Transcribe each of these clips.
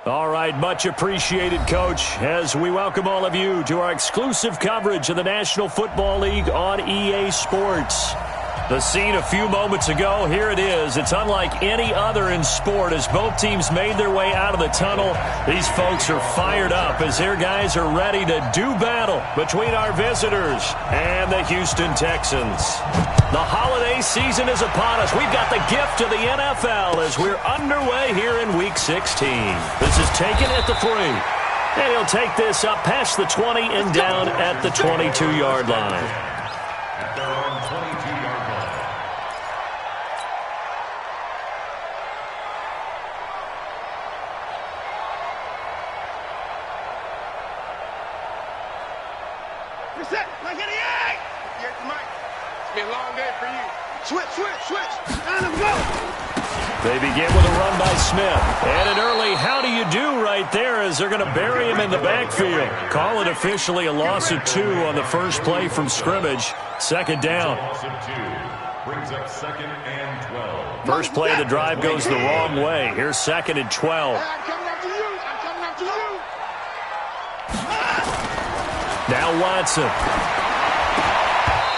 All right, much appreciated, Coach, as we welcome all of you to our exclusive coverage of the National Football League on EA Sports. The scene a few moments ago, here it is. It's unlike any other in sport as both teams made their way out of the tunnel. These folks are fired up as their guys are ready to do battle between our visitors and the Houston Texans. The holiday season is upon us. We've got the gift of the NFL as we're underway here in Week 16. This is taken at the 3. And he'll take this up past the 20 and down at the 22-yard line. At their own 22-yard line. Reset, like any egg! Here's the mic. It's been a long day for you. Switch. And go! They begin with a run by Smith. And an early how do you do right there as they're going to bury him in the backfield. Call it officially a loss of 2 on the first play from scrimmage. Second down. Loss of 2. Brings up 2nd and 12. First play of the drive goes the wrong way. Here's 2nd and 12. I'm coming after you. Now Watson.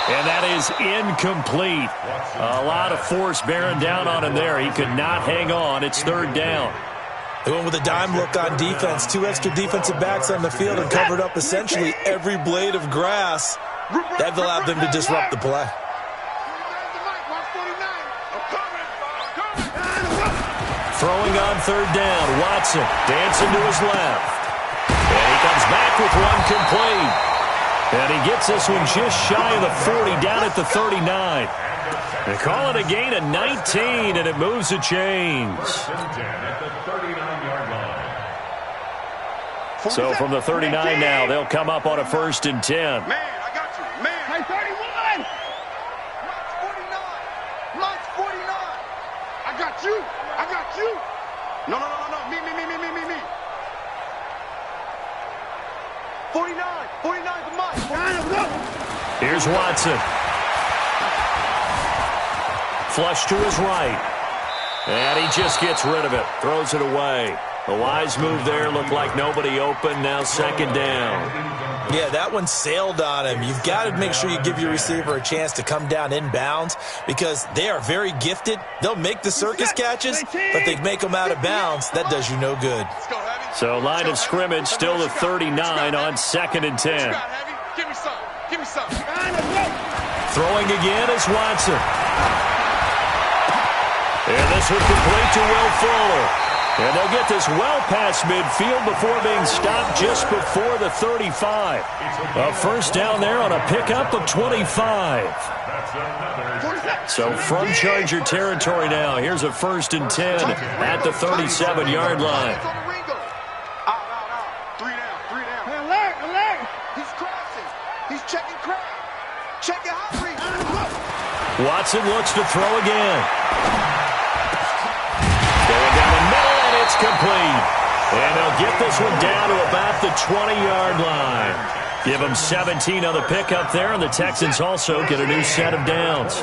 And that is incomplete. A lot of force bearing down on him there. He could not hang on. It's 3rd down. They went with a dime look on defense. 2 extra defensive backs on the field and covered up essentially every blade of grass. That allowed them to disrupt the play. Throwing on 3rd down. Watson dancing to his left. And he comes back with one complete. And he gets this one just shy of the 40, down at the 39. They call it a gain of 19, and it moves the chains. At the 39-yard line. So from the 39 now, they'll come up on a 1st and 10. Man, I got you. Man. Hey, 31. Lunch 49. I got you. No. Me. 49 for Mike. Here's Watson. Flush to his right. And he just gets rid of it. Throws it away. A wise move there. Looked like nobody open. Now 2nd down. Yeah, that one sailed on him. You've got to make sure you give your receiver a chance to come down inbounds because they are very gifted. They'll make the circus catches, but they make them out of bounds. That does you no good. So line of scrimmage still the 39 on 2nd and 10. Give me some. Throwing again is Watson. And this one complete to Will Fuller. And they'll get this well past midfield before being stopped just before the 35. A 1st down there on a pickup of 25. So from Charger territory now, here's a 1st and 10 at the 37-yard line. 3 down. Alert. He's crossing. He's checking crack. Checking hot read. Watson looks to throw again. Going down the middle, and it's complete. And they'll get this one down to about the 20-yard line. Give them 17 on the pickup there, and the Texans also get a new set of downs.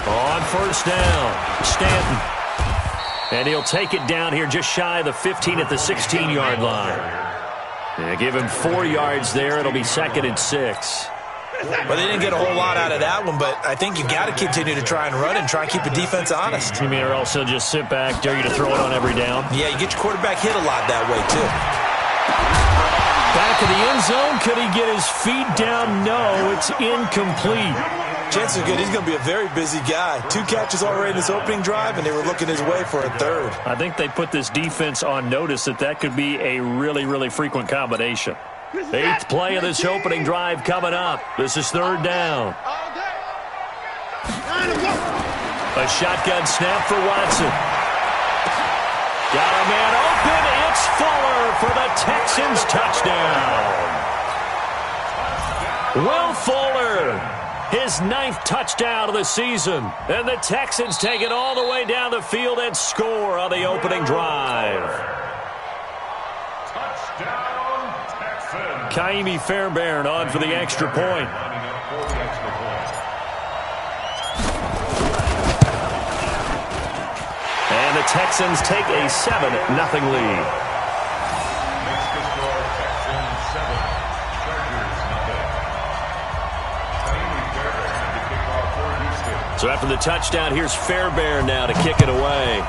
On 1st down, Stanton. And he'll take it down here just shy of the 15 at the 16-yard line. And give him 4 yards there. It'll be 2nd and 6. Well, they didn't get a whole lot out of that one, but I think you got to continue to try and run and try and keep the defense honest. You mean or also just sit back, dare you to throw it on every down? Yeah, you get your quarterback hit a lot that way, too. Back of the end zone. Could he get his feet down? No, it's incomplete. Chances are good he's going to be a very busy guy. 2 catches already in his opening drive, and they were looking his way for a 3rd. I think they put this defense on notice that could be a really, really frequent combination. 8th play of this opening drive coming up. This is 3rd down. A shotgun snap for Watson. Got a man open. It's Fuller for the Texans touchdown. Will Fuller, his 9th touchdown of the season. And the Texans take it all the way down the field and score on the opening drive. Touchdown, Texans. Kaimi Fairbairn on for the extra point. the Texans take a 7-0 lead. Next to score, Texans 7, Chargers 0. Tiny Fairbairn to kick off for Houston. So after the touchdown, here's Fairbairn now to kick it away.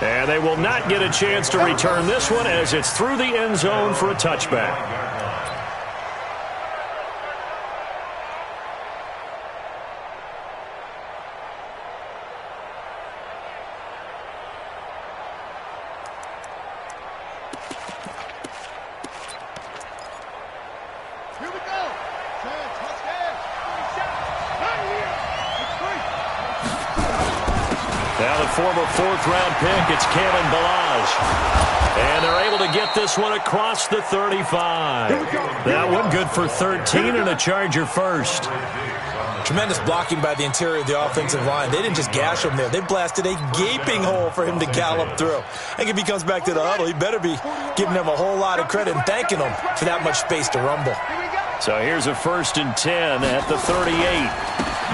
And they will not get a chance to return this one as it's through the end zone for a touchback. Now the former fourth-round pick, it's Kalen Ballage. And they're able to get this one across the 35. That one good for 13 and a Charger first. Tremendous blocking by the interior of the offensive line. They didn't just gash him there. They blasted a gaping hole for him to gallop through. I think if he comes back to the huddle, he better be giving them a whole lot of credit and thanking them for that much space to rumble. So here's a 1st and 10 at the 38.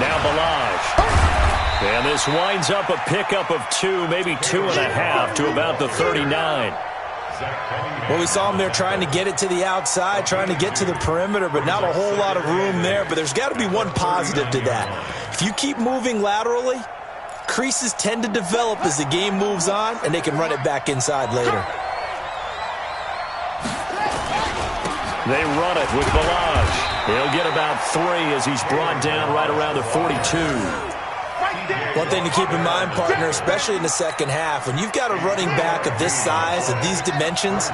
Now Ballage. And this winds up a pickup of 2, maybe 2.5 to about the 39. Well, we saw him there trying to get it to the outside, trying to get to the perimeter, but not a whole lot of room there. But there's got to be one positive to that. If you keep moving laterally, creases tend to develop as the game moves on, and they can run it back inside later. They run it with Ballage. He'll get about 3 as he's brought down right around the 42. One thing to keep in mind, partner, especially in the second half, when you've got a running back of this size, of these dimensions,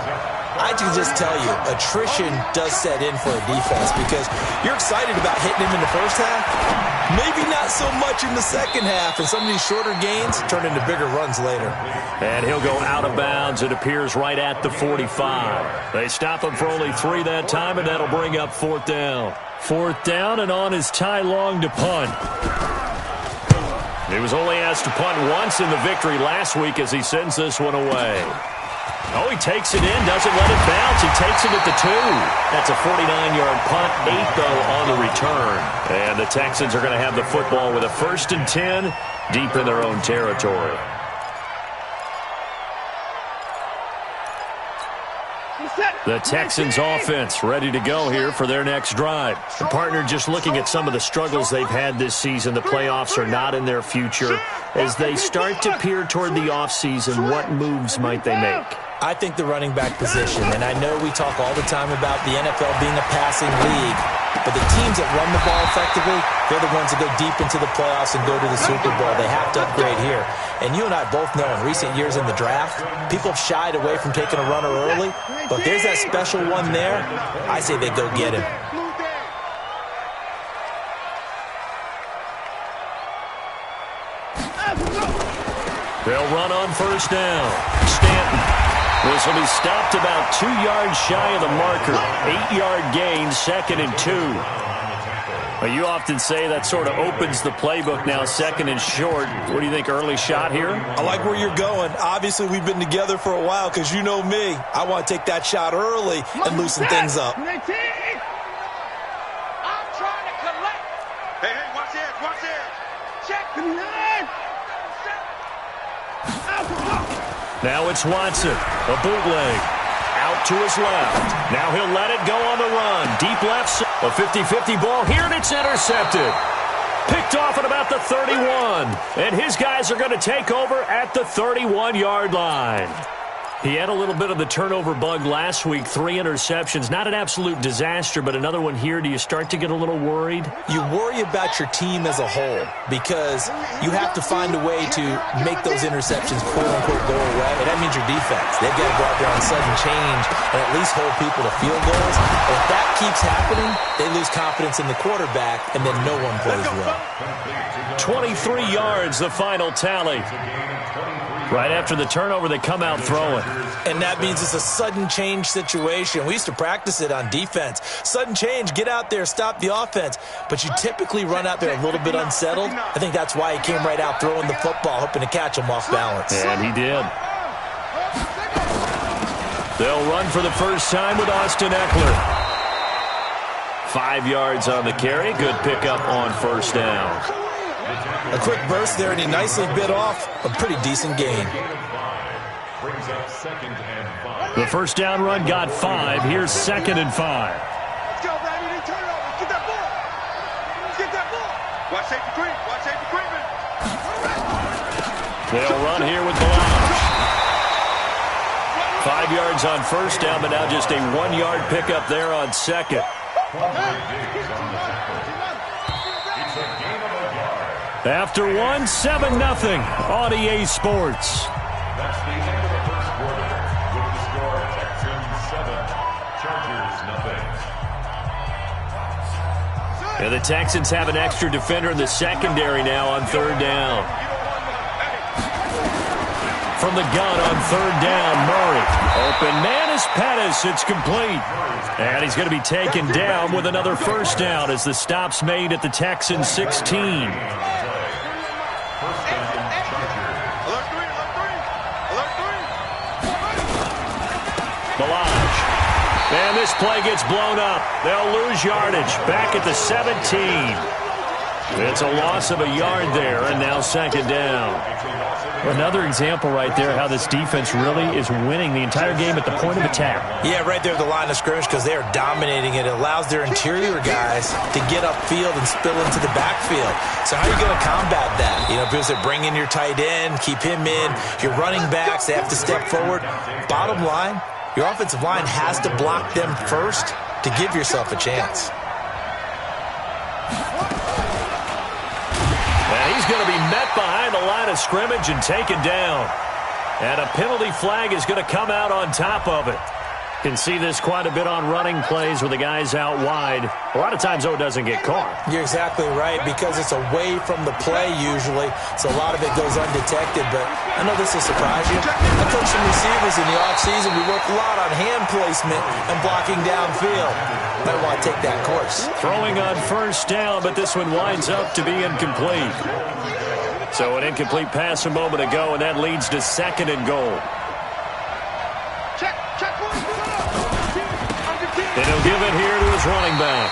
I can just tell you, attrition does set in for a defense because you're excited about hitting him in the first half, maybe not so much in the second half, and some of these shorter gains turn into bigger runs later. And he'll go out of bounds, it appears, right at the 45. They stop him for only 3 that time, and that'll bring up 4th down. 4th down, and on is Ty Long to punt. He was only asked to punt once in the victory last week as he sends this one away. Oh, he takes it in, doesn't let it bounce. He takes it at the 2. That's a 49-yard punt, 8, though, on the return. And the Texans are going to have the football with a 1st and 10 deep in their own territory. The Texans offense ready to go here for their next drive. The partner, just looking at some of the struggles they've had this season, the playoffs are not in their future. As they start to peer toward the offseason, what moves might they make? I think the running back position, and I know we talk all the time about the NFL being a passing league, but the teams that run the ball effectively, they're the ones that go deep into the playoffs and go to the Super Bowl. They have to upgrade here. And you and I both know in recent years in the draft, people have shied away from taking a runner early, but there's that special one there. I say they go get him. They'll run on 1st down. Stanton. This will be stopped about 2 yards shy of the marker. 8-yard gain, 2nd and 2. Well, you often say that sort of opens the playbook now, 2nd and short. What do you think, early shot here? I like where you're going. Obviously, we've been together for a while because you know me. I want to take that shot early and loosen things up. I'm trying to collect. Hey, watch this. Check the line. Now it's Watson, a bootleg, out to his left. Now he'll let it go on the run. Deep left, a 50-50 ball here, and it's intercepted. Picked off at about the 31, and his guys are going to take over at the 31-yard line. He had a little bit of the turnover bug last week, 3 interceptions. Not an absolute disaster, but another one here. Do you start to get a little worried? You worry about your team as a whole because you have to find a way to make those interceptions, quote-unquote, go away. And that means your defense. They've got to go out there on sudden change and at least hold people to field goals. And if that keeps happening, they lose confidence in the quarterback, and then no one plays well. 23 yards, the final tally. Right after the turnover, they come out throwing. And that means it's a sudden change situation. We used to practice it on defense. Sudden change, get out there, stop the offense. But you typically run out there a little bit unsettled. I think that's why he came right out throwing the football, hoping to catch him off balance. And he did. They'll run for the first time with Austin Eckler. 5 yards on the carry. Good pickup on 1st down. A quick burst there, and he nicely bit off a pretty decent gain. Brings up 2nd and 5. The first down run got 5. Here's 2nd and 5. Let's go, baby. Turn it over. Let's get that ball. Let's get that ball. Watch safety creep. Watch safety creeping. They'll run here with Balaj. 5 yards on first down, but now just a 1-yard pickup there on second. After 1, 7-0 on EA Sports. That's the end of the first quarter. With the score, Texans 7, Chargers 0. And the Texans have an extra defender in the secondary now on 3rd down. From the gun on 3rd down, Murray. Open man is Pettis. It's complete. And he's going to be taken down with another first down as the stop's made at the Texans 16. Balaj. And this play gets blown up. They'll lose yardage back at the 17. It's a loss of a yard there, and now 2nd down. Another example right there how this defense really is winning the entire game at the point of attack. Yeah, right there at the line of scrimmage because they are dominating it. It allows their interior guys to get upfield and spill into the backfield. So how are you going to combat that? You know, people say bring in your tight end, keep him in. Your running backs, they have to step forward. Bottom line, your offensive line has to block them first to give yourself a chance. And he's going to be met behind the line of scrimmage and taken down. And a penalty flag is going to come out on top of it. Can see this quite a bit on running plays where the guy's out wide. A lot of times, though, it doesn't get caught. You're exactly right because it's away from the play usually, so a lot of it goes undetected. But I know this will surprise you. I coach some receivers in the offseason. We work a lot on hand placement and blocking downfield. Might want to take that course. Throwing on first down, but this one winds up to be incomplete. So an incomplete pass a moment ago, and that leads to 2nd and goal. And he'll give it here to his running back.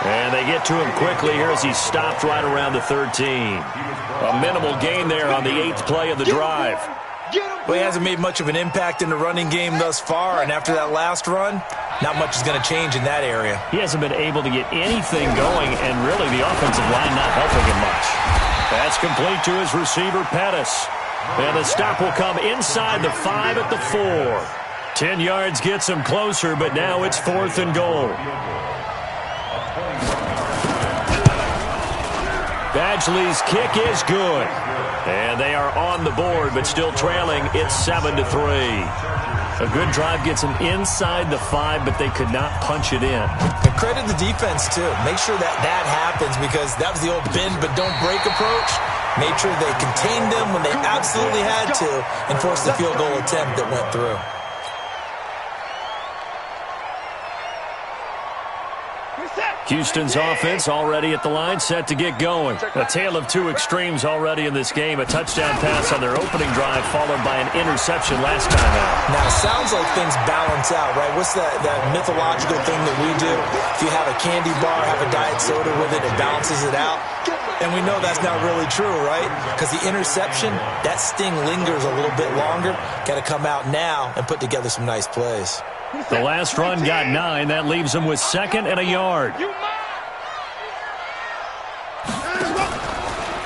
And they get to him quickly here as he's stopped right around the 13. A minimal gain there on the 8th play of the drive. Well, he hasn't made much of an impact in the running game thus far, and after that last run, not much is going to change in that area. He hasn't been able to get anything going, and really the offensive line not helping him much. That's complete to his receiver, Pettis. And the stop will come inside the 5 at the 4. 10 yards gets him closer, but now it's 4th and goal. Badgley's kick is good. And they are on the board, but still trailing. It's 7-3. A good drive gets them inside the 5, but they could not punch it in. And credit the defense, too. Make sure that happens because that was the old bend but don't break approach. Made sure they contained them when they absolutely had to and forced the field goal attempt that went through. Houston's offense already at the line, set to get going. A tale of two extremes already in this game. A touchdown pass on their opening drive, followed by an interception last time out. Now, it sounds like things balance out, right? What's that mythological thing that we do? If you have a candy bar, have a diet soda with it, it balances it out. And we know that's not really true, right? Because the interception, that sting lingers a little bit longer. Got to come out now and put together some nice plays. The last run got 9. That leaves them with 2nd and a yard.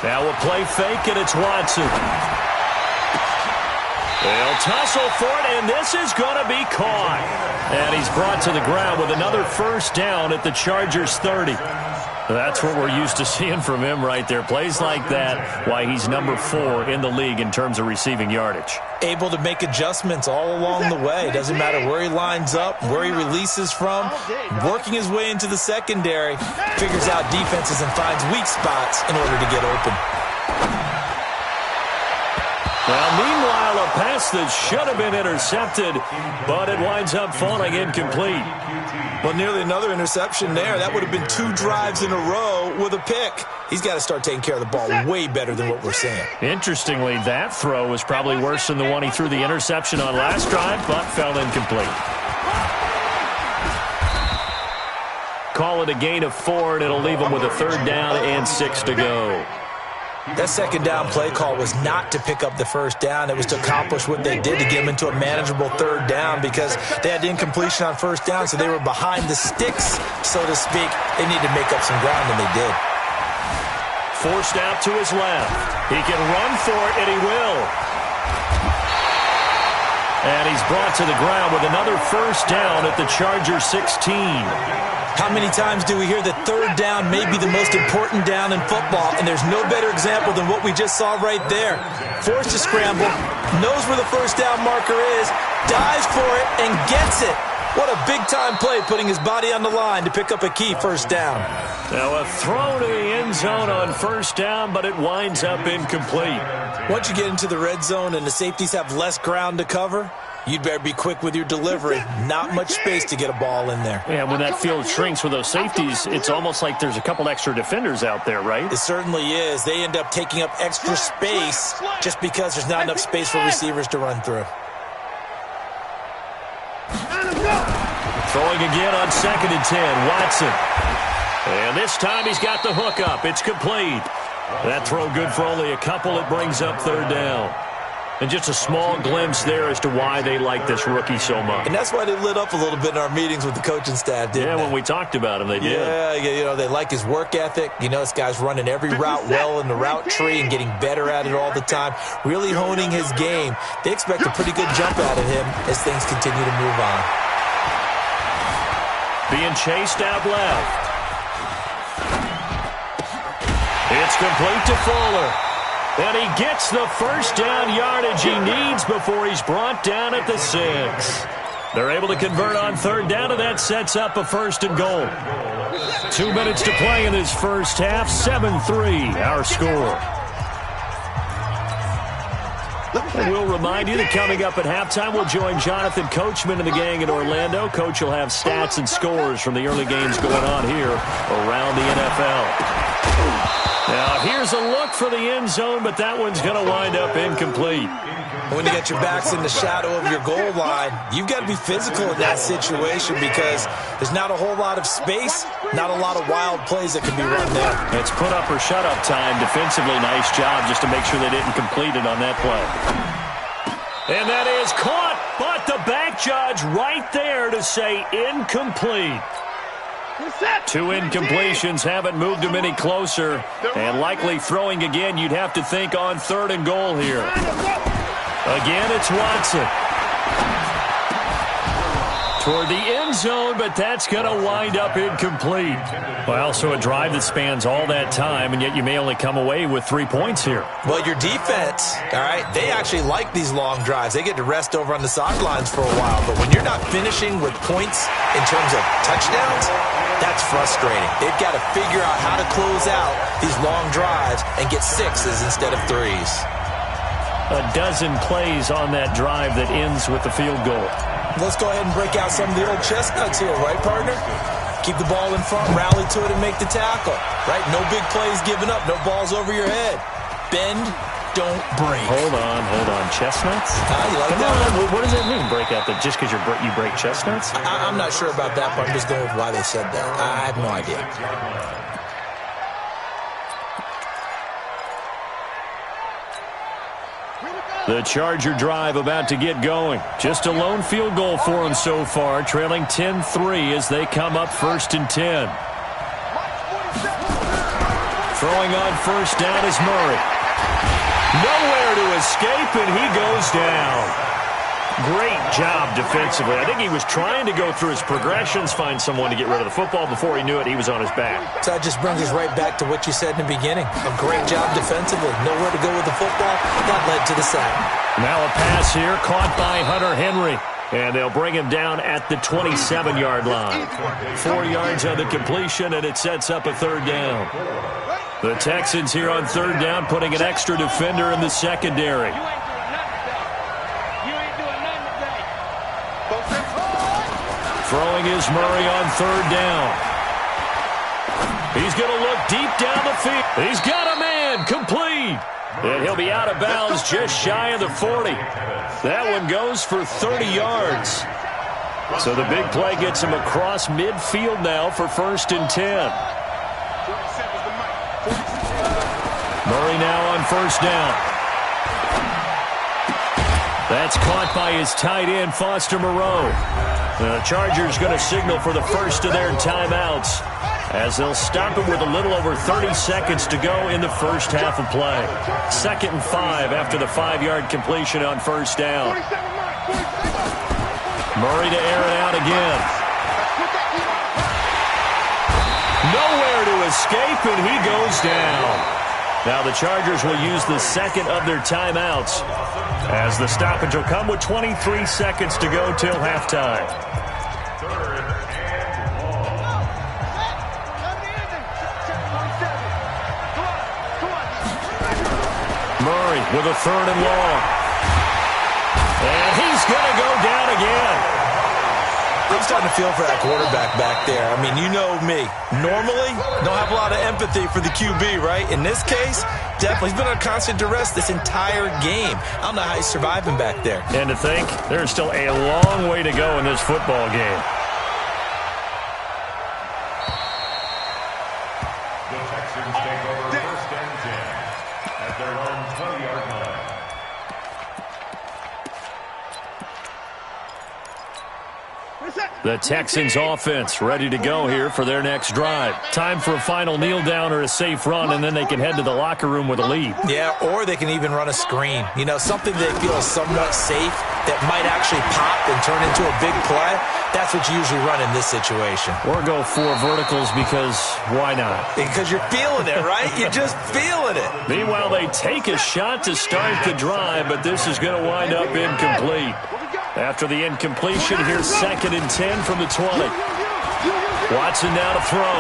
Now a play fake, and it's Watson. They'll tussle for it, and this is going to be caught. And he's brought to the ground with another first down at the Chargers' 30. That's what we're used to seeing from him right there. Plays like that, why he's number 4 in the league in terms of receiving yardage. Able to make adjustments all along the way. Doesn't matter where he lines up, where he releases from. Working his way into the secondary. Figures out defenses and finds weak spots in order to get open. Well, meanwhile, a pass that should have been intercepted, but it winds up falling incomplete. Well, nearly another interception there. That would have been 2 drives in a row with a pick. He's got to start taking care of the ball way better than what we're seeing. Interestingly, that throw was probably worse than the one he threw the interception on last drive, but fell incomplete. Call it a gain of 4, and it'll leave him with a 3rd down and 6 to go. That second down play call was not to pick up the first down. It was to accomplish what they did, to get them into a manageable third down, because they had incompletion on first down, so they were behind the sticks, so to speak. They needed to make up some ground, and they did. Forced out to his left. He can run for it, and he will. And he's brought to the ground with another first down at the Chargers 16. How many times do we hear that third down may be the most important down in football, and there's no better example than what we just saw right there. Forced to scramble, knows where the first down marker is, dives for it, and gets it. What a big-time play, putting his body on the line to pick up a key first down. Now a throw to the end zone on first down, but it winds up incomplete. Once you get into the red zone and the safeties have less ground to cover, you'd better be quick with your delivery. Not much space to get a ball in there. Yeah, when that field shrinks with those safeties, it's almost like there's a couple extra defenders out there, right? It certainly is. They end up taking up extra space just because there's not enough space for receivers to run through. Throwing again on 2nd and 10, Watson. And this time he's got the hook up. It's complete. That throw good for only a couple. It brings up third down. And just a small glimpse there as to why they like this rookie so much. And that's why they lit up a little bit in our meetings with the coaching staff, didn't they? When we talked about him, they did. Yeah, you know, they like his work ethic. You know, this guy's running every route well in the route tree and getting better at it all the time, really honing his game. They expect a pretty good jump out of him as things continue to move on. Being chased out left. It's complete to Fuller. And he gets the first down yardage he needs before he's brought down at the 6. They're able to convert on third down, and that sets up a first and goal. 2 minutes to play in this first half. 7-3, our score. And we'll remind you that coming up at halftime, we'll join Jonathan Coachman and the gang in Orlando. Coach will have stats and scores from the early games going on here around the NFL. Now, here's a look for the end zone, but that one's going to wind up incomplete. When you get your backs in the shadow of your goal line, you've got to be physical in that situation because there's not a whole lot of space, not a lot of wild plays that can be run there. It's put up or shut up time. Defensively, nice job just to make sure they didn't complete it on that play. And that is caught, but the back judge right there to say incomplete. 2 incompletions haven't moved him any closer, and likely throwing again, you'd have to think on third and goal here. Again, it's Watson. Toward the end zone, but that's going to wind up incomplete. Well, so a drive that spans all that time, and yet you may only come away with 3 points here. Well, your defense, all right, they actually like these long drives. They get to rest over on the sidelines for a while, but when you're not finishing with points in terms of touchdowns, that's frustrating. They've got to figure out how to close out these long drives and get 6s instead of 3s. A dozen plays on that drive that ends with the field goal. Let's go ahead and break out some of the old chestnuts here, right, partner? Keep the ball in front, rally to it, and make the tackle, right? No big plays given up, no balls over your head. Bend, don't break. Hold on. Chestnuts? You like Come that on, one? what does that mean, break out? Just because you break chestnuts? I'm not sure about that, but I'm just going with why they said that. I have no idea. The Charger drive about to get going. Just a lone field goal for them so far, trailing 10-3 as they come up 1st and 10. Throwing on first down is Murray. Nowhere to escape, and he goes down. Great job defensively. I think he was trying to go through his progressions, find someone to get rid of the football. Before he knew it, he was on his back. So that just brings us right back to what you said in the beginning. A great job defensively. Nowhere to go with the football. That led to the sack. Now a pass here, caught by Hunter Henry. And they'll bring him down at the 27-yard line. 4 yards on the completion, and it sets up a third down. The Texans here on third down, putting an extra defender in the secondary. Throwing is Murray on third down. He's going to look deep down the field. He's got a man, complete. And he'll be out of bounds just shy of the 40. That one goes for 30 yards. So the big play gets him across midfield now for 1st and 10. Murray Murray now on first down. That's caught by his tight end, Foster Moreau. The Chargers going to signal for the first of their timeouts as they'll stop it with a little over 30 seconds to go in the first half of play. 2nd and 5 after the 5-yard completion on first down. Murray to air it out again. Nowhere to escape, and he goes down. Now the Chargers will use the second of their timeouts as the stoppage will come with 23 seconds to go till halftime. Murray with a 3rd and long. And he's going to go down again. I'm starting to feel for that quarterback back there. I mean, you know me. Normally, don't have a lot of empathy for the QB, right? In this case, definitely. He's been on constant duress this entire game. I don't know how he's surviving back there. And to think, there's still a long way to go in this football game. The Texans take over 1st and 10 at their own 20-yard line. The Texans offense ready to go here for their next drive. Time for a final kneel down or a safe run, and then they can head to the locker room with a lead. Yeah, or they can even run a screen. You know, something they feel is somewhat safe that might actually pop and turn into a big play. That's what you usually run in this situation. Or go 4 verticals because why not? Because you're feeling it, right? You're just feeling it. Meanwhile, they take a shot to start the drive, but this is going to wind up incomplete. After the incompletion, here's 2nd and 10 from the 20. Watson now to throw.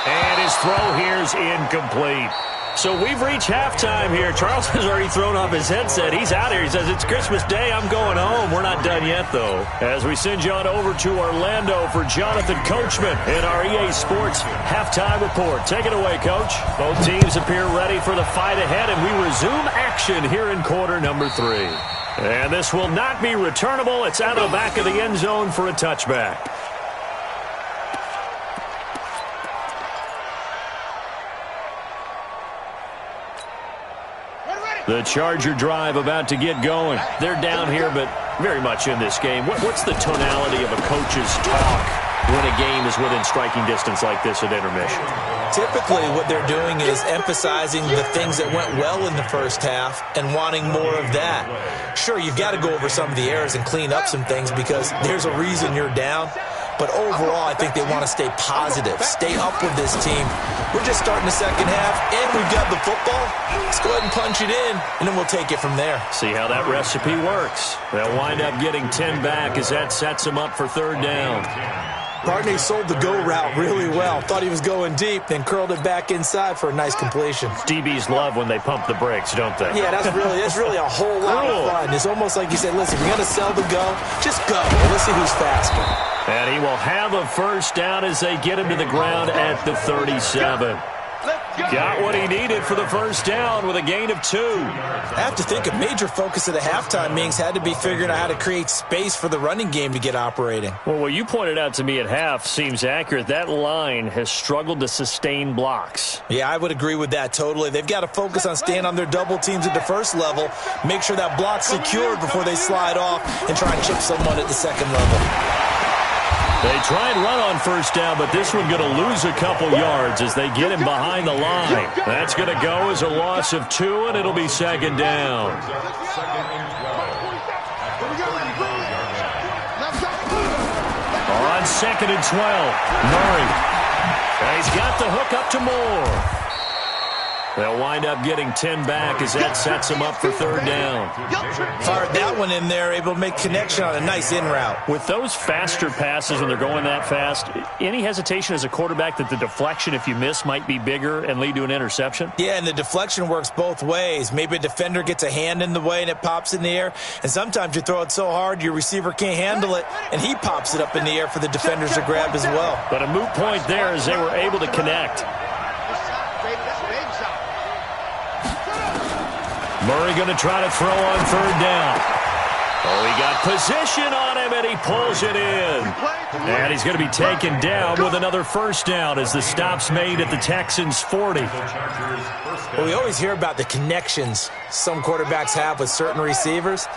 And his throw here is incomplete. So we've reached halftime here. Charles has already thrown off his headset. He's out here. He says, it's Christmas Day. I'm going home. We're not done yet, though. As we send you on over to Orlando for Jonathan Coachman in our EA Sports Halftime Report. Take it away, Coach. Both teams appear ready for the fight ahead, and we resume action here in quarter number 3. And this will not be returnable. It's out of the back of the end zone for a touchback. The Charger drive about to get going. They're down here, but very much in this game. What's the tonality of a coach's talk when a game is within striking distance like this at intermission? Typically, what they're doing is emphasizing the things that went well in the first half and wanting more of that. Sure, you've got to go over some of the errors and clean up some things because there's a reason you're down. But overall, I think they want to stay positive, stay up with this team. We're just starting the second half, and we've got the football. Let's go ahead and punch it in, and then we'll take it from there. See how that recipe works. They'll wind up getting 10 back as that sets them up for 3rd down. Partner sold the go route really well. Thought he was going deep, then curled it back inside for a nice completion. DBs love when they pump the brakes, don't they? Yeah, that's really a whole lot of fun. It's almost like you said, listen, we're going to sell the go. Just go. Let's see who's faster. And he will have a first down as they get him to the ground at the 37. Got what he needed for the first down with a gain of 2. I have to think a major focus of the halftime meetings had to be figuring out how to create space for the running game to get operating. Well, what you pointed out to me at half seems accurate. That line has struggled to sustain blocks. Yeah, I would agree with that totally. They've got to focus on staying on their double teams at the first level, make sure that block's secured before they slide off and try and chip someone at the second level. They try and run on first down, but this one going to lose a couple yards as they get him behind the line. That's going to go as a loss of 2, and it'll be 2nd down. On 2nd and 12, Murray. He's got the hook up to Moore. They'll wind up getting 10 back as that sets them up for 3rd down. Fired that one in there, able to make connection on a nice in route. With those faster passes when they're going that fast, any hesitation as a quarterback that the deflection, if you miss, might be bigger and lead to an interception? Yeah, and the deflection works both ways. Maybe a defender gets a hand in the way and it pops in the air, and sometimes you throw it so hard your receiver can't handle it, and he pops it up in the air for the defenders to grab as well. But a moot point there as they were able to connect. Murray going to try to throw on 3rd down. Oh, he got position on him, and he pulls it in. And he's going to be taken down with another first down as the stop's made at the Texans' 40. Well, we always hear about the connections some quarterbacks have with certain receivers.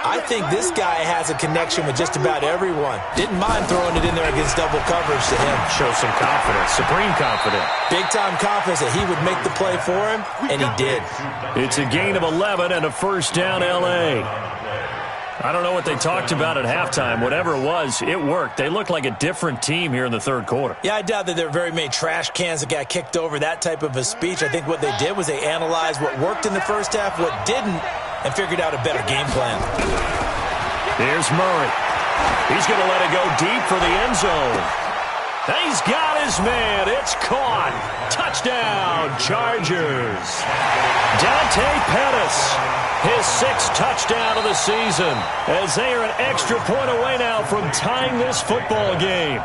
I think this guy has a connection with just about everyone. Didn't mind throwing it in there against double coverage to him. Shows some confidence, supreme confidence. Big-time confidence that he would make the play for him, and he did. It's a gain of 11 and a first down, L.A. I don't know what they talked about at halftime. Whatever it was, it worked. They looked like a different team here in the third quarter. Yeah, I doubt that there are very many trash cans that got kicked over, that type of a speech. I think what they did was they analyzed what worked in the first half, what didn't, and figured out a better game plan. Here's Murray. He's going to let it go deep for the end zone. He's got his man. It's caught. Touchdown, Chargers. Dante Pettis, his 6th touchdown of the season, as they are an extra point away now from tying this football game.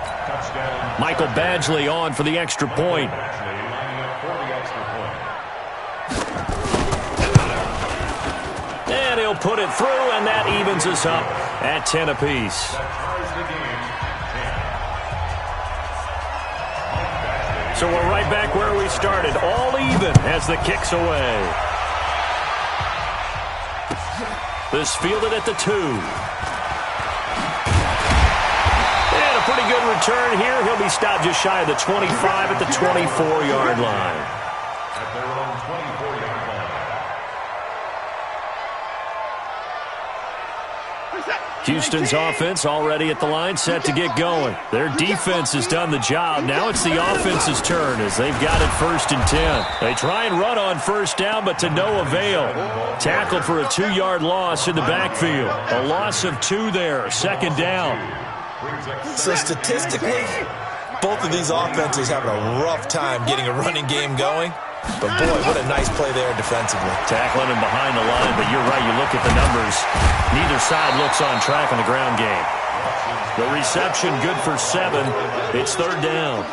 Michael Badgley on for the extra point. And he'll put it through, and that evens us up at 10 apiece. So we're right back where we started, all even as the kick's away. This fielded at the 2. And a pretty good return here. He'll be stopped just shy of the 25 at the 24-yard line. At their own 24-yard line. Houston's offense already at the line, set to get going. Their defense has done the job. Now it's the offense's turn as they've got it 1st and 10. They try and run on first down, but to no avail. Tackled for a 2-yard loss in the backfield. A loss of 2 there, 2nd down. So statistically, both of these offenses having a rough time getting a running game going. But, boy, what a nice play there defensively. Tackling him behind the line, but you're right. You look at the numbers. Neither side looks on track in the ground game. The reception good for 7. It's 3rd down.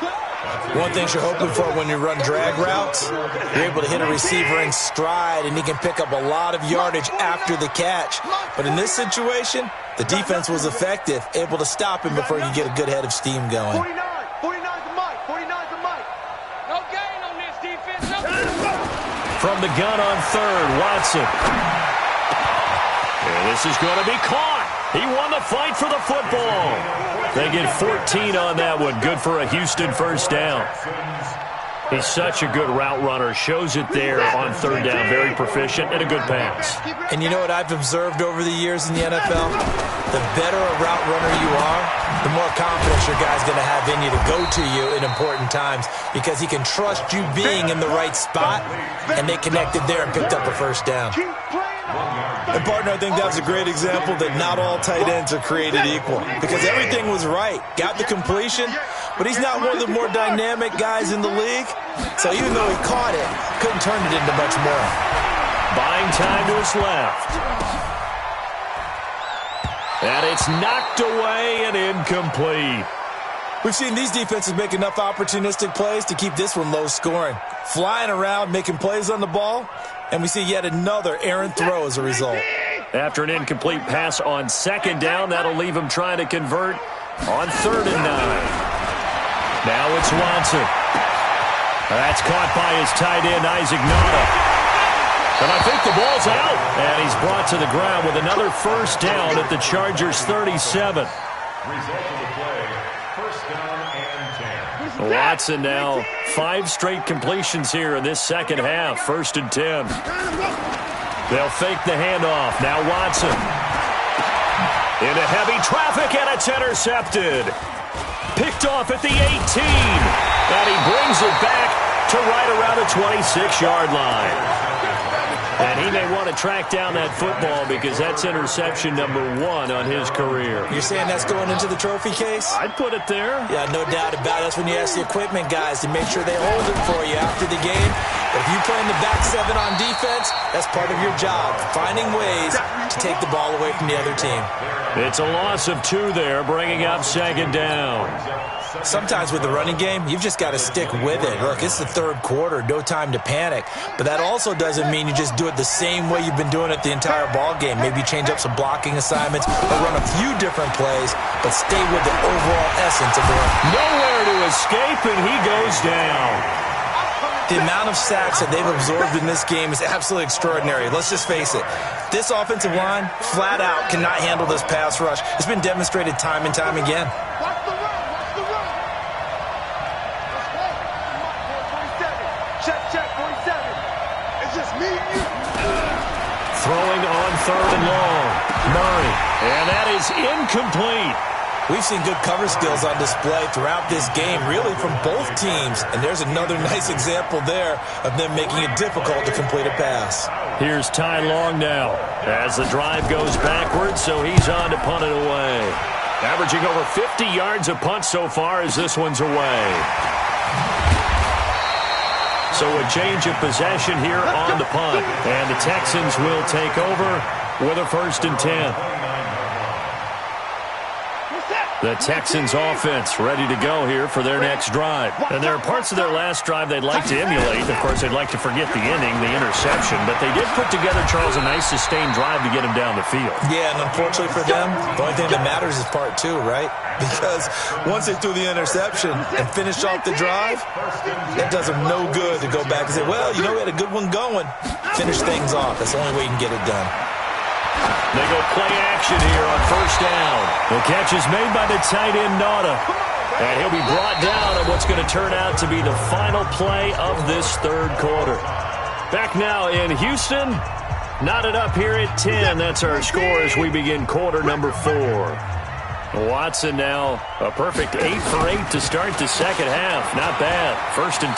One thing you're hoping for when you run drag routes, you're able to hit a receiver in stride, and he can pick up a lot of yardage after the catch. But in this situation, the defense was effective, able to stop him before you get a good head of steam going. 49's a Mike. 49's a Mike. No gain on this defense. From the gun on 3rd, Watson. And this is going to be caught. He won the fight for the football. They get 14 on that one. Good for a Houston first down. He's such a good route runner. Shows it there on 3rd down. Very proficient and a good pass. And you know what I've observed over the years in the NFL? The better a route runner you are, the more confidence your guy's going to have in you to go to you in important times because he can trust you being in the right spot, and they connected there and picked up a first down. And, partner, I think that was a great example that not all tight ends are created equal because everything was right. Got the completion, but he's not one of the more dynamic guys in the league. So even though he caught it, couldn't turn it into much more. Buying time to his left. And it's knocked away and incomplete. We've seen these defenses make enough opportunistic plays to keep this one low scoring. Flying around, making plays on the ball, and we see yet another errant throw as a result. After an incomplete pass on 2nd down, that'll leave him trying to convert on 3rd and 9. Now it's Watson. That's caught by his tight end, xXMondo. And I think the ball's out. And he's brought to the ground with another first down at the Chargers' 37. Result of the play, first down and 10. Watson now 5 straight completions here in this second half. 1st and 10. They'll fake the handoff. Now Watson. Into heavy traffic, and it's intercepted. Picked off at the 18. And he brings it back to right around the 26-yard line. And he may want to track down that football because that's interception number 1 on his career. You're saying that's going into the trophy case? I'd put it there. Yeah, no doubt about it. That's when you ask the equipment guys to make sure they hold it for you after the game. But if you play in the back seven on defense, that's part of your job, finding ways to take the ball away from the other team. It's a loss of 2 there, bringing up second down. Sometimes with the running game, you've just got to stick with it. Look, it's the third quarter, no time to panic. But that also doesn't mean you just do it the same way you've been doing it the entire ball game. Maybe change up some blocking assignments or run a few different plays, but stay with the overall essence of the run. Nowhere to escape, and he goes down. The amount of sacks that they've absorbed in this game is absolutely extraordinary. Let's just face it. This offensive line, flat out, cannot handle this pass rush. It's been demonstrated time and time again. Throwing on 3rd and long. Murray. And that is incomplete. We've seen good cover skills on display throughout this game, really from both teams. And there's another nice example there of them making it difficult to complete a pass. Here's Ty Long now as the drive goes backwards, so he's on to punt it away. Averaging over 50 yards a punt so far as this one's away. So a change of possession here on the punt. And the Texans will take over with a 1st and 10. The Texans offense ready to go here for their next drive. And there are parts of their last drive they'd like to emulate. Of course, they'd like to forget the inning, the interception. But they did put together, Charles, a nice sustained drive to get him down the field. Yeah, and unfortunately for them, the only thing that matters is part 2, right? Because once they threw the interception and finished off the drive, that does them no good to go back and say, well, you know, we had a good one going. Finish things off. That's the only way you can get it done. They go play action here on 1st down. The catch is made by the tight end, Nauta. And he'll be brought down on what's going to turn out to be the final play of this 3rd quarter. Back now in Houston. Knotted up here at 10. That's our score as we begin quarter number 4. Watson now a perfect 8 for 8 to start the second half. Not bad. 1st and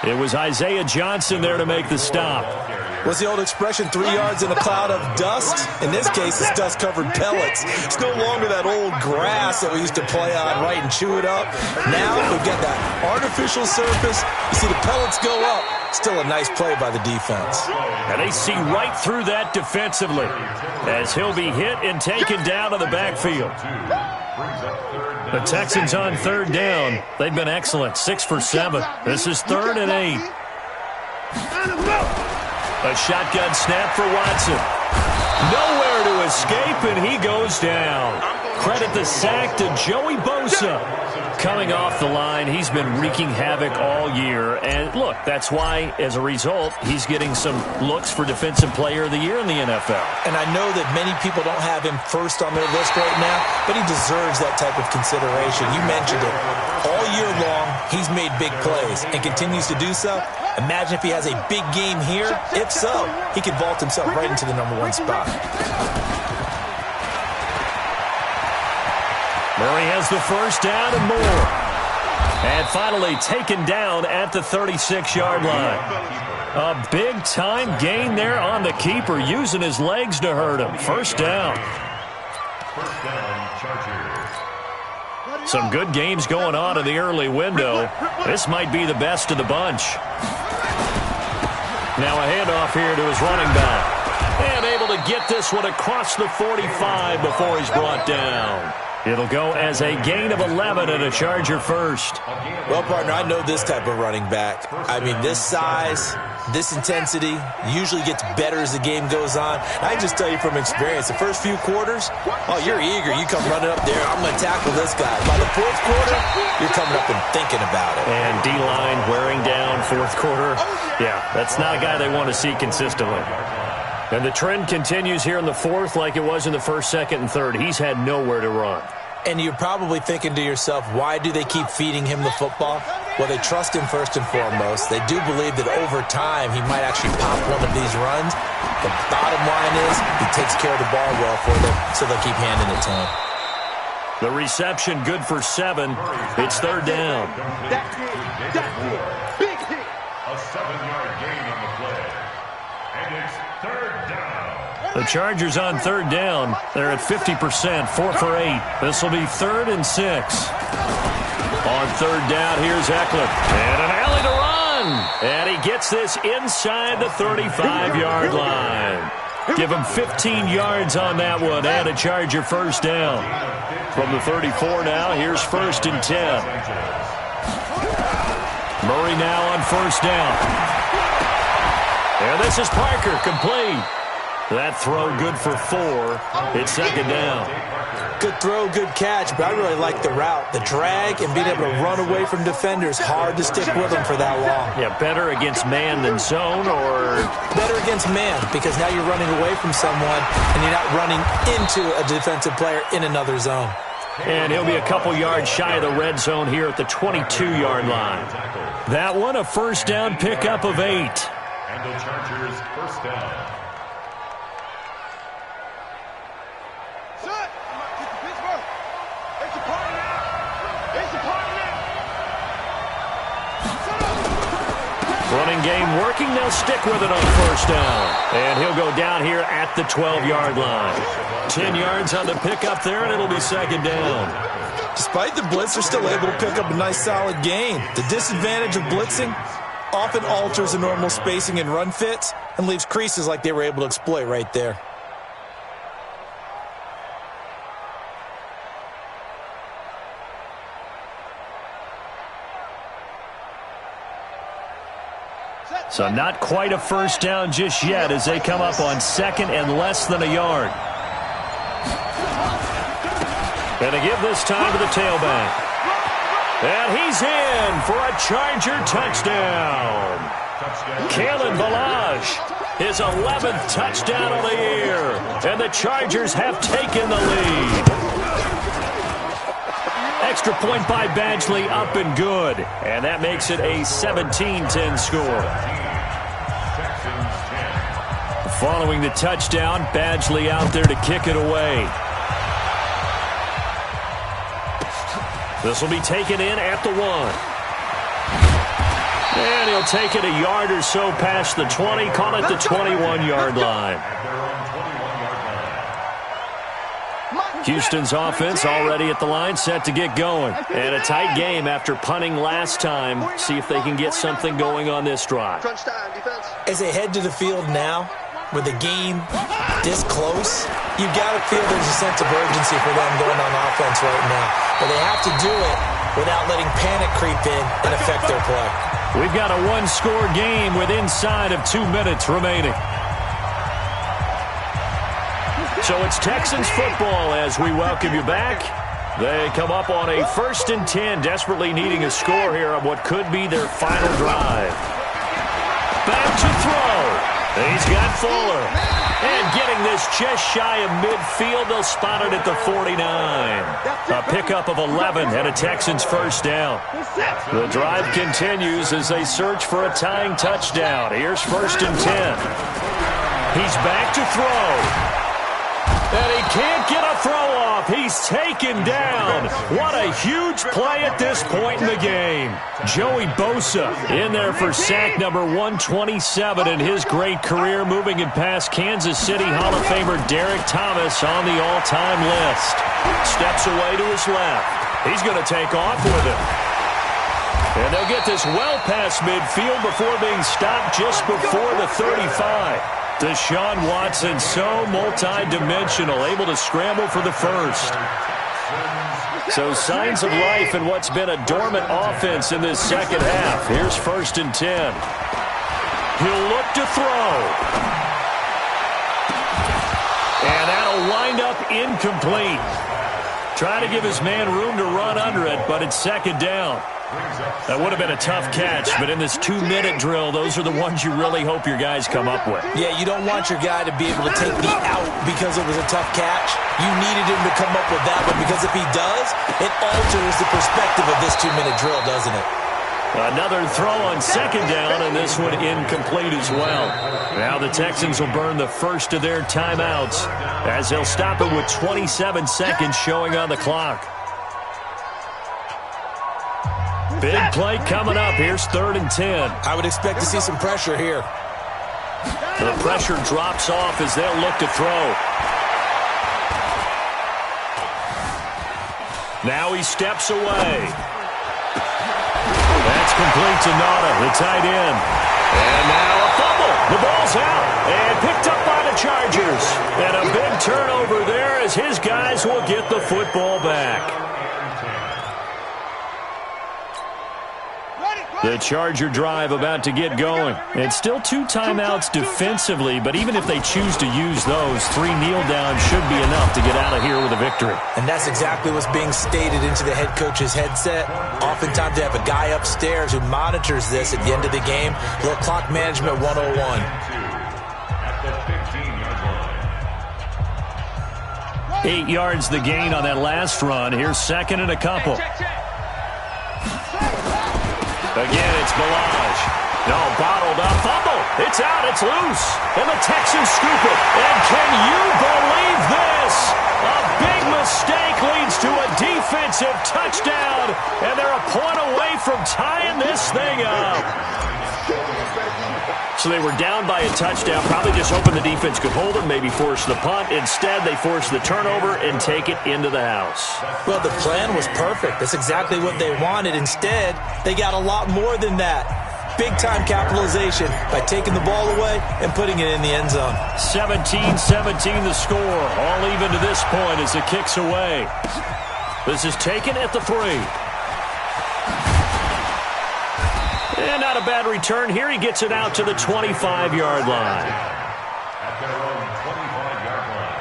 10. It was Isaiah Johnson there to make the stop. What's the old expression, 3 yards in a cloud of dust? In this case, it's dust-covered pellets. It's no longer that old grass that we used to play on, right, and chew it up. Now we've got that artificial surface. You see the pellets go up. Still a nice play by the defense. And they see right through that defensively as he'll be hit and taken down to the backfield. The Texans on 3rd down. They've been excellent, 6 for 7. This is 3rd and 8. A shotgun snap for Watson. Nowhere to escape, and he goes down. Credit the sack to Joey Bosa. Coming off the line, he's been wreaking havoc all year. And look, that's why, as a result, he's getting some looks for Defensive Player of the Year in the NFL. And I know that many people don't have him first on their list right now, but he deserves that type of consideration. You mentioned it. All year long, he's made big plays and continues to do so. Imagine if he has a big game here. If so, he could vault himself right into the #1 spot. Murray has the 1st down and more. And finally taken down at the 36-yard line. A big-time gain there on the keeper, using his legs to hurt him. 1st down. Some good games going on in the early window. This might be the best of the bunch. Now a handoff here to his running back. And able to get this one across the 45 before he's brought down. It'll go as a gain of 11 and a Charger 1st. Well, partner, I know this type of running back. I mean, this size, this intensity usually gets better as the game goes on. I just tell you from experience, the first few quarters, oh, you're eager. You come running up there. I'm going to tackle this guy. By the 4th quarter, you're coming up and thinking about it. And D-line wearing down 4th quarter. Yeah, that's not a guy they want to see consistently. And the trend continues here in the 4th like it was in the 1st, 2nd, and 3rd. He's had nowhere to run. And you're probably thinking to yourself, why do they keep feeding him the football? Well, they trust him first and foremost. They do believe that over time he might actually pop one of these runs. The bottom line is he takes care of the ball well for them, so they'll keep handing it to him. The reception good for 7. It's 3rd down. That's it. Big hit. A 7-yard gain on the play. And it's 3rd down. The Chargers on 3rd down. They're at 50%, 4 for 8. This will be 3rd and 6. On third down, here's Eckler. And an alley to run. And he gets this inside the 35-yard line. Give him 15 yards on that one and a Charger first down. From the 34 now, here's 1st and 10. Murray now on first down. And this is Parker, complete. That throw good for 4. It's second down. Good throw, good catch, but I really like the route. The drag and being able to run away from defenders, hard to stick with them for that long. Yeah, better against man than zone, or? Better against man, because now you're running away from someone and you're not running into a defensive player in another zone. And he'll be a couple yards shy of the red zone here at the 22-yard line. That one, a first down pickup of 8. And the Chargers first down. Running game working. They'll stick with it on first down. And he'll go down here at the 12-yard line. 10 yards on the pickup there, and it'll be second down. Despite the blitz, they're still able to pick up a nice, solid gain. The disadvantage of blitzing often alters the normal spacing and run fits and leaves creases like they were able to exploit right there. So not quite a first down just yet as they come up on second and less than a yard. And they give this time to the tailback. And he's in for a Charger touchdown. Kalen Ballage, his 11th touchdown of the year. And the Chargers have taken the lead. Extra point by Badgley, up and good. And that makes it a 17-10 score. Following the touchdown, Badgley out there to kick it away. This will be taken in at the 1. And he'll take it a yard or so past the 20, call it the 21-yard line. Houston's offense already at the line, set to get going. And a tight game after punting last time. See if they can get something going on this drive. As they head to the field now, with the game this close, you've got to feel there's a sense of urgency for them going on offense right now. But they have to do it without letting panic creep in and affect their play. We've got a one-score game with inside of 2 minutes remaining. So it's Texans football as we welcome you back. They come up on a 1st and 10, desperately needing a score here on what could be their final drive. Back to throw. He's got Fuller. And getting this just shy of midfield, they'll spot it at the 49. A pickup of 11 and a Texans first down. The drive continues as they search for a tying touchdown. Here's 1st and 10. He's back to throw. And he can't get a throw off. He's taken down. What a huge play at this point in the game. Joey Bosa in there for sack number 127 in his great career, moving it past Kansas City Hall of Famer Derek Thomas on the all-time list. Steps away to his left. He's going to take off with it. And they'll get this well past midfield before being stopped just before the 35. Deshaun Watson, so multi-dimensional, able to scramble for the first. So signs of life in what's been a dormant offense in this second half. Here's 1st and 10. He'll look to throw. And that'll wind up incomplete. Trying to give his man room to run under it, but it's second down. That would have been a tough catch, but in this 2-minute drill, those are the ones you really hope your guys come up with. Yeah, you don't want your guy to be able to take the out because it was a tough catch. You needed him to come up with that one, because if he does, it alters the perspective of this 2-minute drill, doesn't it? Another throw on second down, and this one incomplete as well. Now the Texans will burn the first of their timeouts as they'll stop it with 27 seconds showing on the clock. Big play coming up. Here's 3rd and 10. I would expect to see some pressure here. The pressure drops off as they'll look to throw. Now he steps away. complete to Nauta, the tight end. And now a fumble. The ball's out and picked up by the Chargers. And a big turnover there as his guys will get the football back. The Charger drive about to get going. And still 2 timeouts defensively, but even if they choose to use those, 3 kneel downs should be enough to get out of here with a victory. And that's exactly what's being stated into the head coach's headset. Oftentimes they have a guy upstairs who monitors this at the end of the game. A little clock management 101. At the 15-yard line. 8 yards the gain on that last run. Here's second and a couple. Again, it's Balaj. No, bottled up. Fumble. It's out. It's loose. And the Texans scoop it. And can you believe this? A big mistake leads to a defensive touchdown. And they're a point away from tying this thing up. So they were down by a touchdown. Probably just hoping the defense could hold it, maybe force the punt. Instead, they force the turnover and take it into the house. Well, the plan was perfect. That's exactly what they wanted. Instead, they got a lot more than that. Big-time capitalization by taking the ball away and putting it in the end zone. 17-17 the score. All even to this point as it kicks away. This is taken at the 3. And not a bad return here. He gets it out to the 25-yard line. At their own 25-yard line.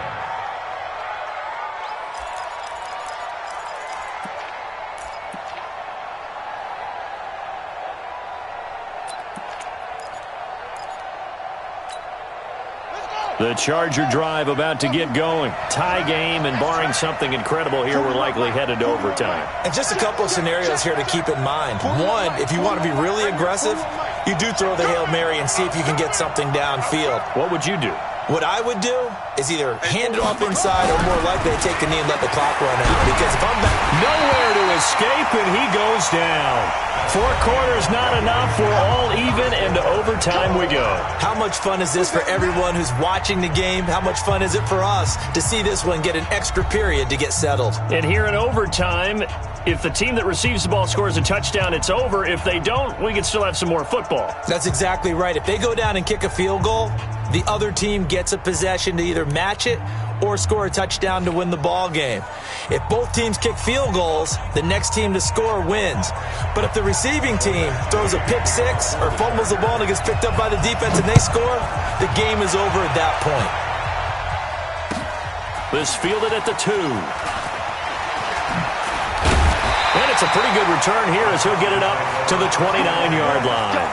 The Charger drive about to get going. Tie game, and barring something incredible here, we're likely headed to overtime. And just a couple of scenarios here to keep in mind. One, if you want to be really aggressive, you do throw the Hail Mary and see if you can get something downfield. What would you do? What I would do is either hand it off inside or more likely to take the knee and let the clock run out. Because if I'm back... Nowhere to escape, and he goes down. 4 quarters not enough. We're all even, and to overtime we go. How much fun is this for everyone who's watching the game? How much fun is it for us to see this one get an extra period to get settled? And here in overtime, if the team that receives the ball scores a touchdown, it's over. If they don't, we can still have some more football. That's exactly right. If they go down and kick a field goal, the other team gets a possession to either match it or score a touchdown to win the ball game. If both teams kick field goals, the next team to score wins. But if the receiving team throws a pick 6 or fumbles the ball and it gets picked up by the defense and they score, the game is over at that point. This fielded at the 2. And it's a pretty good return here as he'll get it up to the 29-yard line.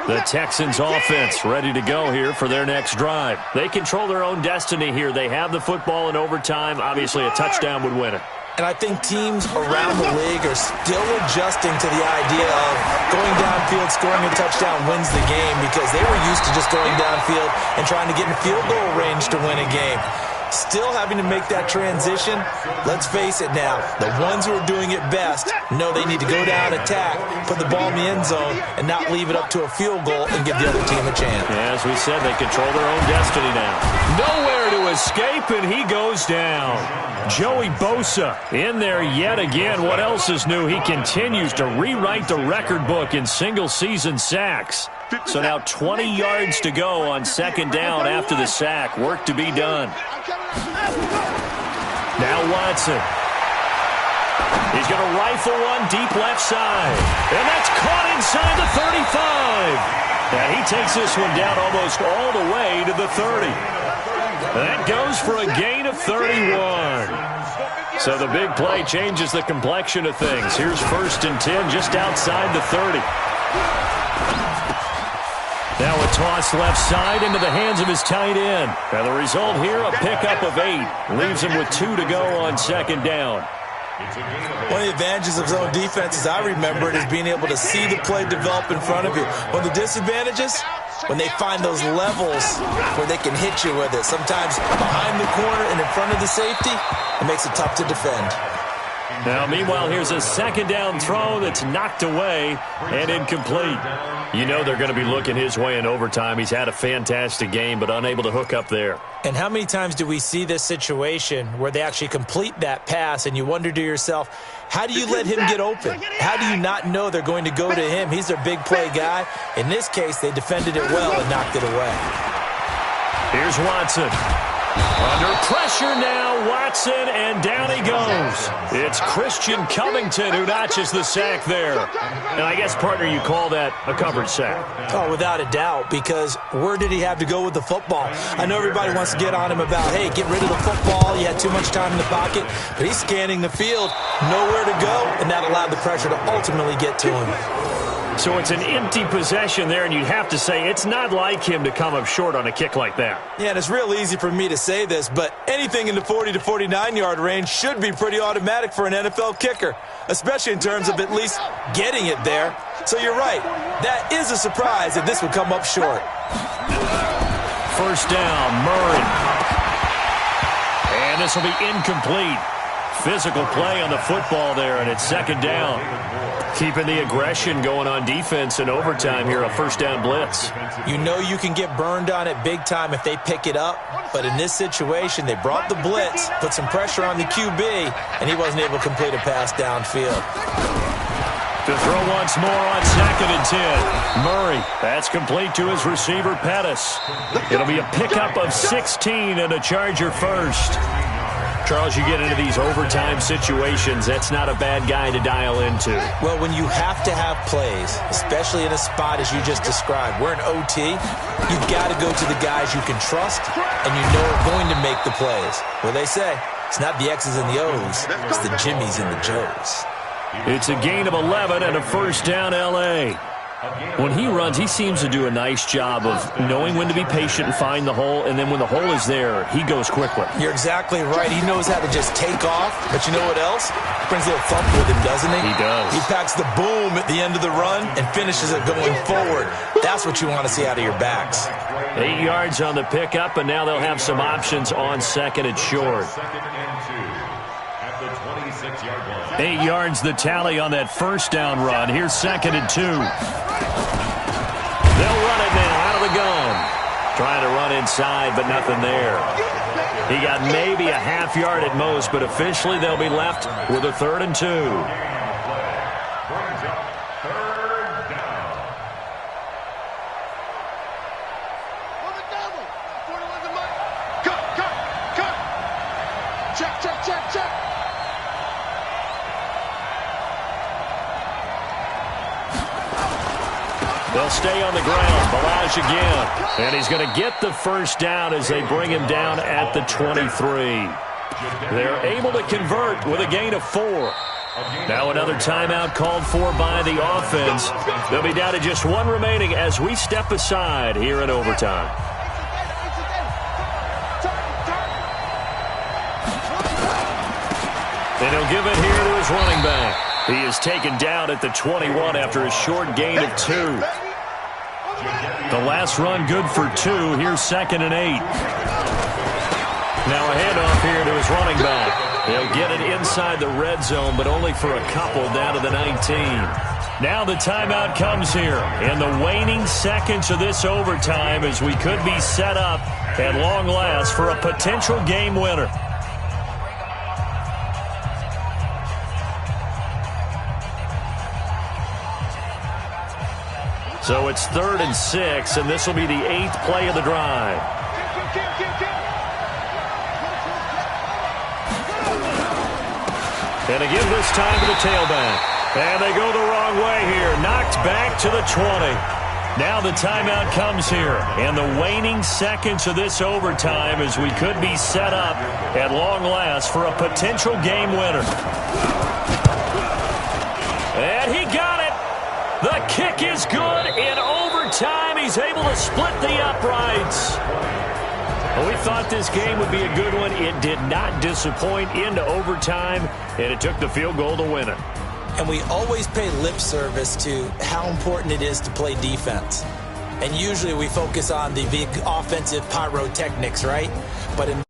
The Texans offense ready to go here for their next drive. They control their own destiny here. They have the football in overtime. Obviously, a touchdown would win it. And I think teams around the league are still adjusting to the idea of going downfield, scoring a touchdown wins the game because they were used to just going downfield and trying to get in field goal range to win a game. Still having to make that transition. Let's face it now. The ones who are doing it best know they need to go down, attack, put the ball in the end zone, and not leave it up to a field goal and give the other team a chance. Yeah, as we said, they control their own destiny now. Nowhere to escape, and he goes down. Joey Bosa in there yet again. What else is new? He continues to rewrite the record book in single-season sacks. So now 20 yards to go on second down after the sack. Work to be done. Now Watson. He's going to rifle one deep left side. And that's caught inside the 35. Now he takes this one down almost all the way to the 30. That goes for a gain of 31. So the big play changes the complexion of things. Here's 1st and 10 just outside the 30. Now a toss left side into the hands of his tight end. And the result here, a pickup of 8. Leaves him with 2 to go on second down. One of the advantages of zone defense, as I remember it, is being able to see the play develop in front of you. One of the disadvantages, when they find those levels where they can hit you with it. Sometimes behind the corner and in front of the safety, it makes it tough to defend. Now, meanwhile, here's a second down throw that's knocked away and incomplete. You know they're going to be looking his way in overtime. He's had a fantastic game, but unable to hook up there. And how many times do we see this situation where they actually complete that pass and you wonder to yourself, how do you let him get open? How do you not know they're going to go to him? He's their big play guy. In this case, they defended it well and knocked it away. Here's Watson. Under pressure now, Watson, and down he goes. It's Christian Covington who notches the sack there. And I guess, partner, you call that a coverage sack. Oh, without a doubt, because where did he have to go with the football? I know everybody wants to get on him about, hey, get rid of the football. You had too much time in the pocket. But he's scanning the field, nowhere to go, and that allowed the pressure to ultimately get to him. So it's an empty possession there, and you'd have to say it's not like him to come up short on a kick like that. Yeah, and it's real easy for me to say this, but anything in the 40 to 49-yard range should be pretty automatic for an NFL kicker, especially in terms of at least getting it there. So you're right. That is a surprise that this would come up short. First down, Murray. And this will be incomplete. Physical play on the football there, and it's second down. Keeping the aggression going on defense in overtime here, a first down blitz. You know you can get burned on it big time if they pick it up, but in this situation, they brought the blitz, put some pressure on the QB, and he wasn't able to complete a pass downfield. To throw once more on 2nd and 10. Murray, that's complete to his receiver, Pettis. It'll be a pickup of 16 and a Charger first. Charles, you get into these overtime situations, that's not a bad guy to dial into. Well, when you have to have plays, especially in a spot as you just described, we're in OT, you've got to go to the guys you can trust and you know are going to make the plays. Well, they say it's not the X's and the O's, it's the Jimmys and the Joes. It's a gain of 11 and a first down, L.A. When he runs, he seems to do a nice job of knowing when to be patient and find the hole, and then when the hole is there, he goes quickly. You're exactly right. He knows how to just take off, but you know what else? He brings a little thump with him, doesn't he? He does. He packs the boom at the end of the run and finishes it going forward. That's what you want to see out of your backs. 8 yards on the pickup, and now they'll have some options on second and short. 8 yards the tally on that first down run. Here's 2nd and 2. They'll run it now out of the gun. Trying to run inside, but nothing there. He got maybe a half yard at most, but officially they'll be left with a 3rd and 2. They'll stay on the ground. Balaj again. And he's going to get the first down as they bring him down at the 23. They're able to convert with a gain of 4. Now another timeout called for by the offense. They'll be down to just 1 remaining as we step aside here in overtime. And he'll give it here to his running back. He is taken down at the 21 after a short gain of 2. The last run good for 2. Here's 2nd and 8. Now a handoff here to his running back. He'll get it inside the red zone, but only for a couple down to the 19. Now the timeout comes here in the waning seconds of this overtime as we could be set up at long last for a potential game winner. So it's 3rd and 6, and this will be the 8th play of the drive. And again this time to the tailback. And they go the wrong way here. Knocked back to the 20. Now the timeout comes here. And the waning seconds of this overtime as we could be set up at long last for a potential game winner. And he got it. The kick is good in overtime. He's able to split the uprights. Well, we thought this game would be a good one. It did not disappoint into overtime, and it took the field goal to win it. And we always pay lip service to how important it is to play defense. And usually we focus on the big offensive pyrotechnics, right? But in